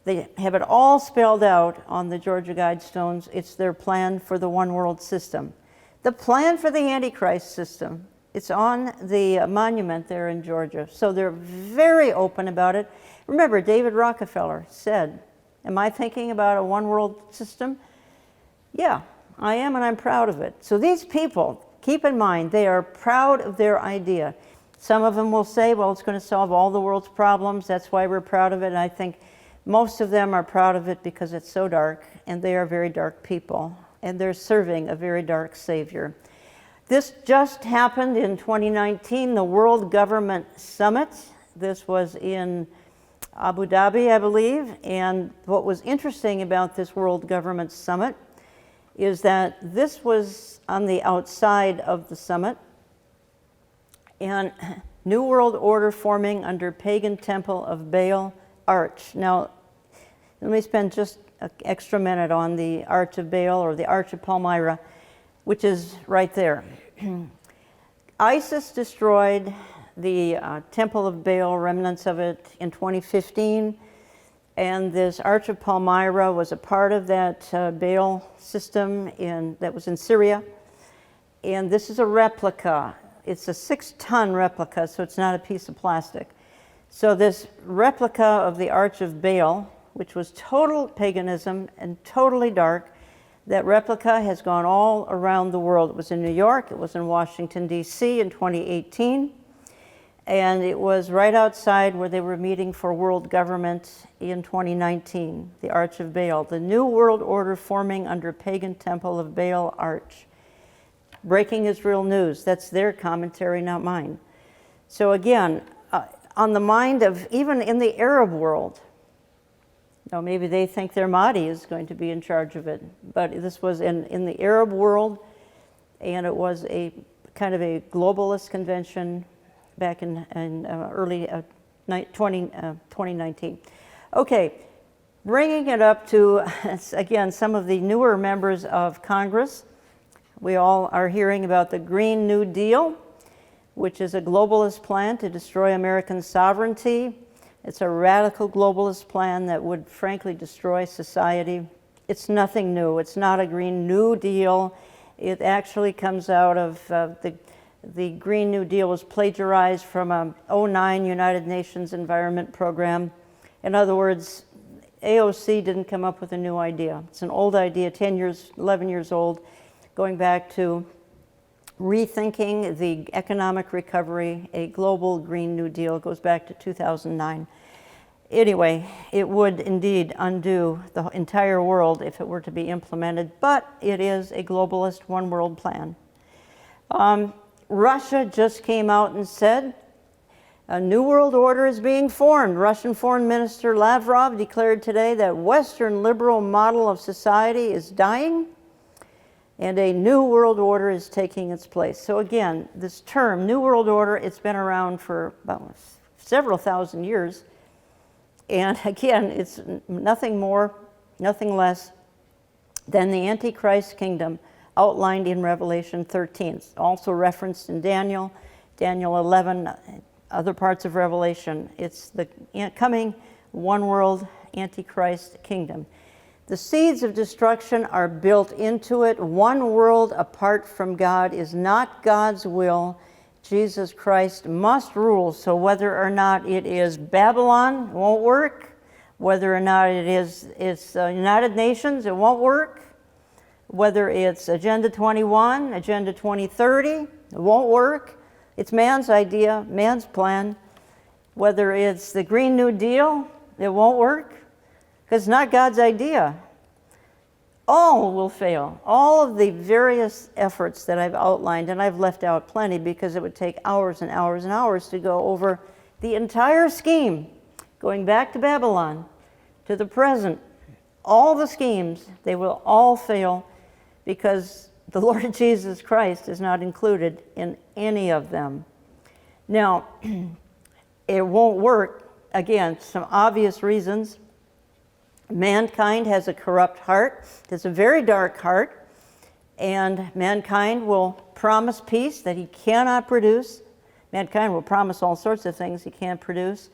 They have it all spelled out on the Georgia Guidestones. It's their plan for the one world system. The plan for the Antichrist system, it's on the monument there in Georgia. So they're very open about it. Remember, David Rockefeller said, am I thinking about a one world system? Yeah, I am, and I'm proud of it. So these people, keep in mind, they are proud of their idea. Some of them will say, well, it's going to solve all the world's problems. That's why we're proud of it. And I think most of them are proud of it because it's so dark, and they are very dark people, and they're serving a very dark Savior. This just happened in 2019, the World Government Summit. This was in Abu Dhabi, I believe. And what was interesting about this World Government Summit is that this was on the outside of the summit, and New World Order forming under pagan temple of Baal arch. Now, let me spend just an extra minute on the Arch of Baal, or the Arch of Palmyra, which is right there. ISIS destroyed the Temple of Baal, remnants of it, in 2015. And this Arch of Palmyra was a part of that Baal system that was in Syria. And this is a replica. It's a 6-ton replica, so it's not a piece of plastic. So this replica of the Arch of Baal, which was total paganism and totally dark, that replica has gone all around the world. It was in New York, it was in Washington, D.C. in 2018, and it was right outside where they were meeting for world government in 2019, the Arch of Baal, the New World Order forming under pagan temple of Baal arch. Breaking Israel news, that's their commentary, not mine. So again, on the mind of, even in the Arab world, now maybe they think their Mahdi is going to be in charge of it, but this was in the Arab world, and it was a kind of a globalist convention back in early 2019. Okay, bringing it up to, again, some of the newer members of Congress. We all are hearing about the Green New Deal, which is a globalist plan to destroy American sovereignty. It's a radical globalist plan that would frankly destroy society. It's nothing new. It's not a Green New Deal. It actually comes out of the Green New Deal was plagiarized from a 2009 United Nations Environment Program. In other words, AOC didn't come up with a new idea. It's an old idea, 10 years, 11 years old, going back to rethinking the economic recovery. A global Green New Deal goes back to 2009. Anyway, it would indeed undo the entire world if it were to be implemented, but it is a globalist one world plan. Russia just came out and said a new world order is being formed. Russian Foreign Minister Lavrov declared today that Western liberal model of society is dying, and a new world order is taking its place. So again, this term, New World Order, it's been around for about several thousand years. And again, it's nothing more, nothing less than the Antichrist kingdom outlined in Revelation 13. It's also referenced in Daniel 11, other parts of Revelation. It's the coming one world Antichrist kingdom. The seeds of destruction are built into it. One world apart from God is not God's will. Jesus Christ must rule. So whether or not it is Babylon, it won't work. Whether or not it's United Nations, it won't work. Whether it's Agenda 21, Agenda 2030, it won't work. It's man's idea, man's plan. Whether it's the Green New Deal, it won't work. Because it's not God's idea. All will fail. All of the various efforts that I've outlined, and I've left out plenty because it would take hours and hours and hours to go over the entire scheme, going back to Babylon, to the present. All the schemes, they will all fail because The Lord Jesus Christ is not included in any of them. Now, it won't work. Again, some obvious reasons. Mankind has a corrupt heart. It's a very dark heart. And mankind will promise peace that he cannot produce. Mankind will promise all sorts of things he can't produce.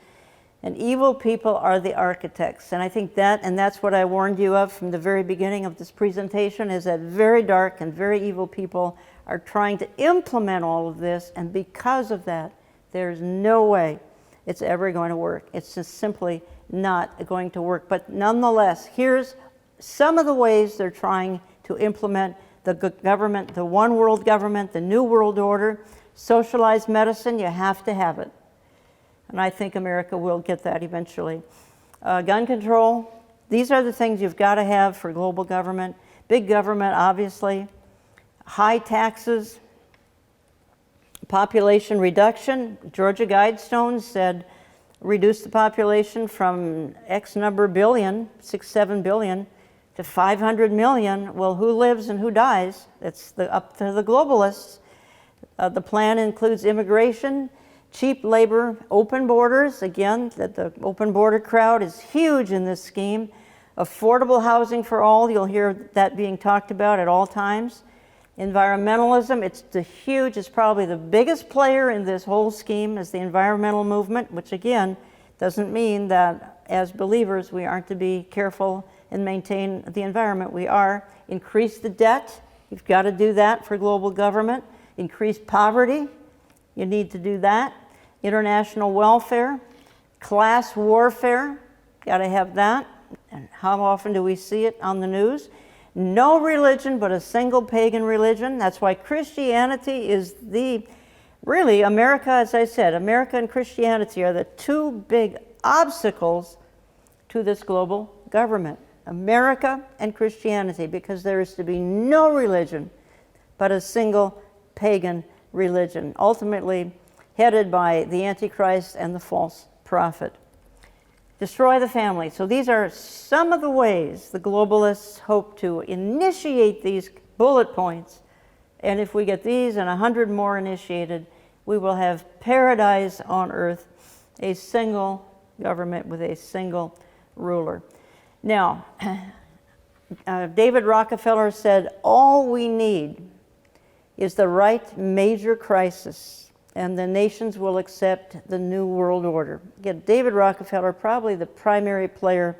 And evil people are the architects. And I think that's what I warned you of from the very beginning of this presentation, is that very dark and very evil people are trying to implement all of this. And because of that, there's no way it's ever going to work. It's just simply not going to work. But nonetheless, here's some of the ways they're trying to implement the government, the one world government, the new world order. Socialized medicine, you have to have it. And I think America will get that eventually. Gun control, these are the things you've got to have for global government. Big government, obviously. High taxes. Population reduction. Georgia Guidestones said reduce the population from X number billion, 7 billion, to 500 million. Well, who lives and who dies? It's up to the globalists. The plan includes immigration, cheap labor, open borders. Again, the open border crowd is huge in this scheme. Affordable housing for all, you'll hear that being talked about at all times. Environmentalism, it's probably the biggest player in this whole scheme is the environmental movement, which again, doesn't mean that as believers we aren't to be careful and maintain the environment. We are. Increase the debt, you've got to do that for global government. Increase poverty, you need to do that. International welfare, class warfare, got to have that. And how often do we see it on the news? No religion but a single pagan religion. That's why Christianity is really America, as I said, America and Christianity are the two big obstacles to this global government. America and Christianity, because there is to be no religion but a single pagan religion, ultimately headed by the Antichrist and the false prophet. Destroy the family. So these are some of the ways the globalists hope to initiate these bullet points. And if we get these and 100 more initiated, we will have paradise on earth, a single government with a single ruler. Now, David Rockefeller said, all we need is the right major crisis, and the nations will accept the new world order. Again, David Rockefeller, probably the primary player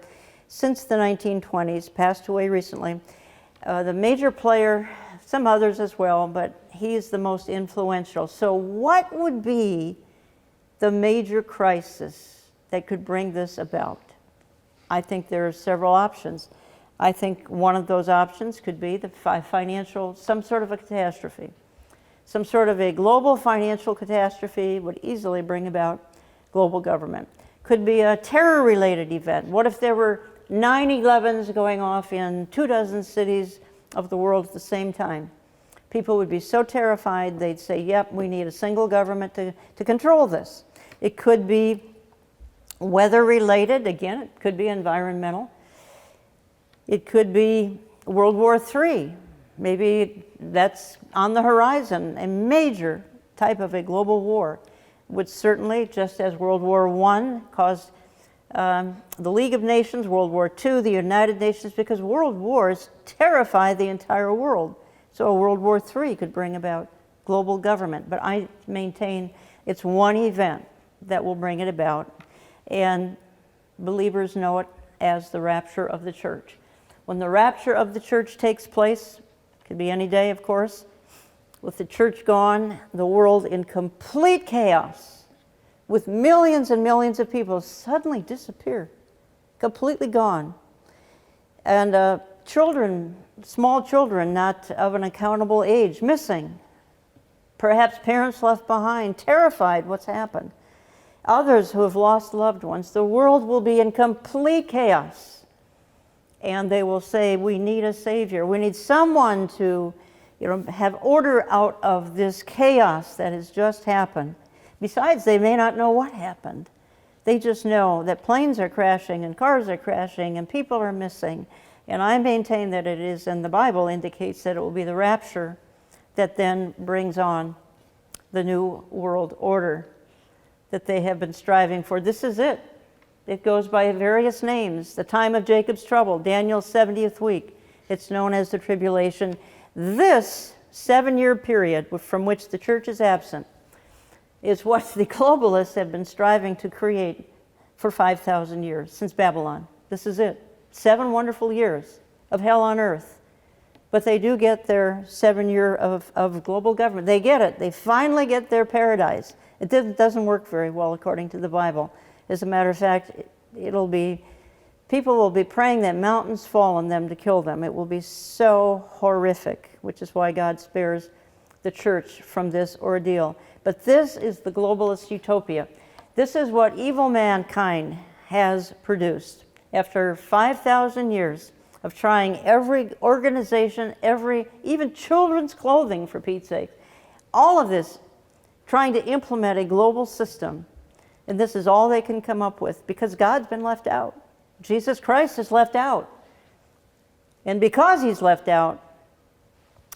since the 1920s, passed away recently. The major player, some others as well, but he's the most influential. So what would be the major crisis that could bring this about? I think there are several options. I think one of those options could be the some sort of a catastrophe. Some sort of a global financial catastrophe would easily bring about global government. Could be a terror-related event. What if there were 9/11s going off in 24 cities of the world at the same time? People would be so terrified, they'd say, yep, we need a single government to control this. It could be weather-related. Again, it could be environmental. It could be World War III. Maybe that's on the horizon. A major type of a global war would certainly, just as World War I caused the League of Nations, World War II, the United Nations, because world wars terrify the entire world. So a World War III could bring about global government. But I maintain it's one event that will bring it about. And believers know it as the rapture of the church. When the rapture of the church takes place, could be any day, of course, with the church gone, the world in complete chaos, with millions and millions of people suddenly disappear, completely gone. And children, small children, not of an accountable age, missing. Perhaps parents left behind, terrified what's happened. Others who have lost loved ones. The world will be in complete chaos. And they will say, we need a savior. We need someone to have order out of this chaos that has just happened. Besides, they may not know what happened. They just know that planes are crashing and cars are crashing and people are missing And I maintain that it is, and the Bible indicates that it will be the rapture that then brings on the new world order that they have been striving for. This is it. It goes by various names. The time of Jacob's trouble, Daniel's 70th week. It's known as the Tribulation. This 7-year period from which the church is absent is what the globalists have been striving to create for 5,000 years, since Babylon. This is it. 7 wonderful years of hell on earth. But they do get their 7-year of global government. They get it. They finally get their paradise. It doesn't work very well according to the Bible. As a matter of fact, people will be praying that mountains fall on them to kill them. It will be so horrific, which is why God spares the church from this ordeal. But this is the globalist utopia. This is what evil mankind has produced. After 5,000 years of trying every organization, even children's clothing, for Pete's sake, all of this, trying to implement a global system. And this is all they can come up with because God's been left out. Jesus Christ is left out. And because he's left out,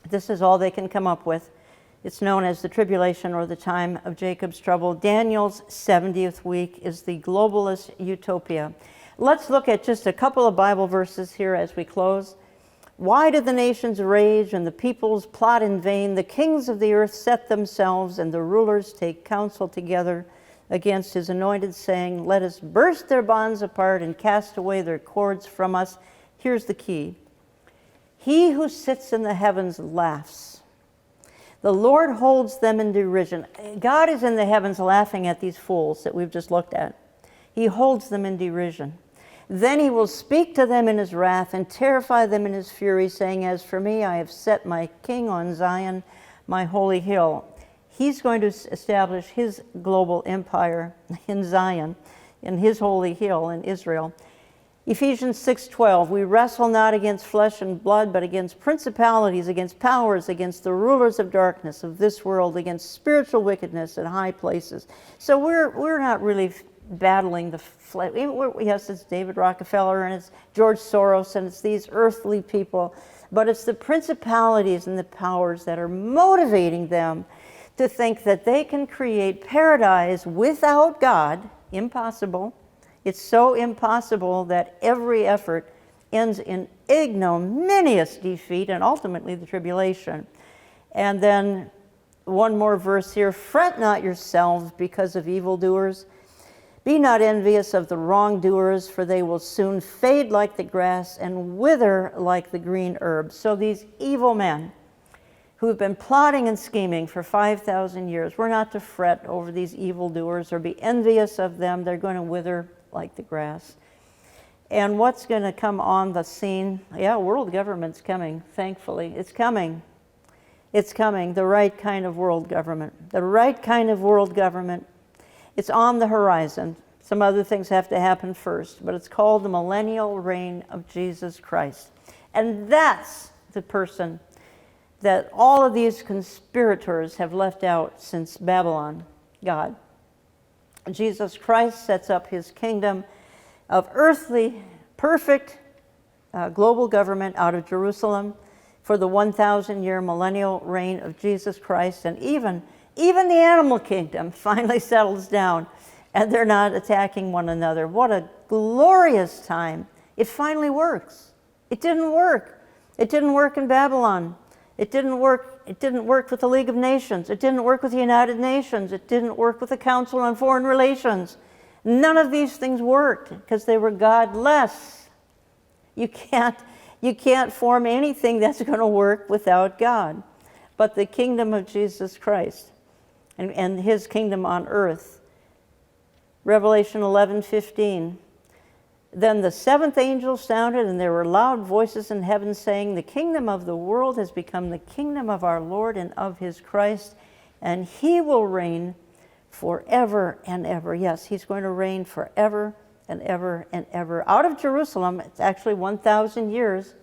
this is all they can come up with. It's known as the Tribulation, or the time of Jacob's trouble. Daniel's 70th week is the globalist utopia. Let's look at just a couple of Bible verses here as we close. Why do the nations rage and the peoples plot in vain? The kings of the earth set themselves, and the rulers take counsel together against his anointed, saying, let us burst their bonds apart and cast away their cords from us. Here's the key. He who sits in the heavens laughs. The Lord holds them in derision. God is in the heavens laughing at these fools that we've just looked at. He holds them in derision. Then he will speak to them in his wrath and terrify them in his fury, saying, as for me, I have set my king on Zion, my holy hill. He's going to establish his global empire in Zion, in his holy hill in Israel. Ephesians 6:12, we wrestle not against flesh and blood, but against principalities, against powers, against the rulers of darkness of this world, against spiritual wickedness in high places. So we're not really battling the flesh. Yes, it's David Rockefeller and it's George Soros and it's these earthly people, but it's the principalities and the powers that are motivating them to think that they can create paradise without God. Impossible. It's so impossible that every effort ends in ignominious defeat and ultimately the tribulation. And then one more verse here, fret not yourselves because of evildoers. Be not envious of the wrongdoers, for they will soon fade like the grass and wither like the green herb. So these evil men who have been plotting and scheming for 5,000 years, we're not to fret over these evildoers or be envious of them. They're going to wither like the grass. And what's going to come on the scene? Yeah, world government's coming, thankfully. It's coming. It's coming, the right kind of world government. The right kind of world government. It's on the horizon. Some other things have to happen first, but it's called the millennial reign of Jesus Christ. And that's the person that all of these conspirators have left out since Babylon, God. Jesus Christ sets up his kingdom of earthly, perfect global government out of Jerusalem for the 1,000-year millennial reign of Jesus Christ. And even the animal kingdom finally settles down and they're not attacking one another. What a glorious time. It finally works. It didn't work. It didn't work in Babylon. It didn't work with the League of Nations. It didn't work with the United Nations. It didn't work with the Council on Foreign Relations. None of these things worked because they were godless. You can't form anything that's going to work without God. But the kingdom of Jesus Christ and his kingdom on earth. Revelation 11:15. Then the seventh angel sounded, and there were loud voices in heaven saying, the kingdom of the world has become the kingdom of our Lord and of his Christ, and he will reign forever and ever. Yes, he's going to reign forever and ever and ever. Out of Jerusalem, it's actually 1,000 years,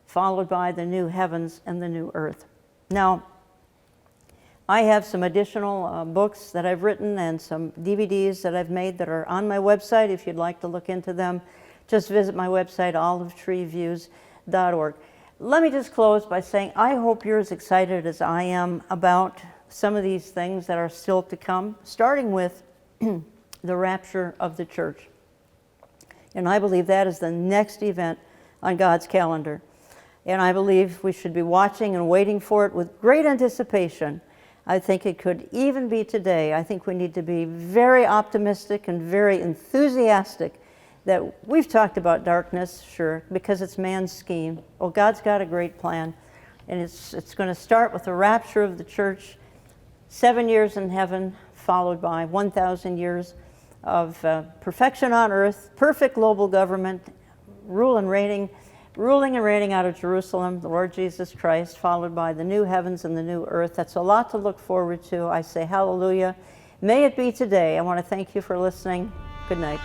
followed by the new heavens and the new earth. Now, I have some additional books that I've written and some DVDs that I've made that are on my website. If you'd like to look into them, just visit my website, globalism.org. Let me just close by saying I hope you're as excited as I am about some of these things that are still to come, starting with the rapture of the church. And I believe that is the next event on God's calendar. And I believe we should be watching and waiting for it with great anticipation. I think it could even be today. I think we need to be very optimistic and very enthusiastic that we've talked about darkness, sure, because it's man's scheme. Well, God's got a great plan, and it's going to start with the rapture of the church, 7 years in heaven, followed by 1,000 years of perfection on earth, perfect global government, ruling and reigning out of Jerusalem, the Lord Jesus Christ, followed by the new heavens and the new earth. That's a lot to look forward to. I say hallelujah. May it be today. I want to thank you for listening. Good night.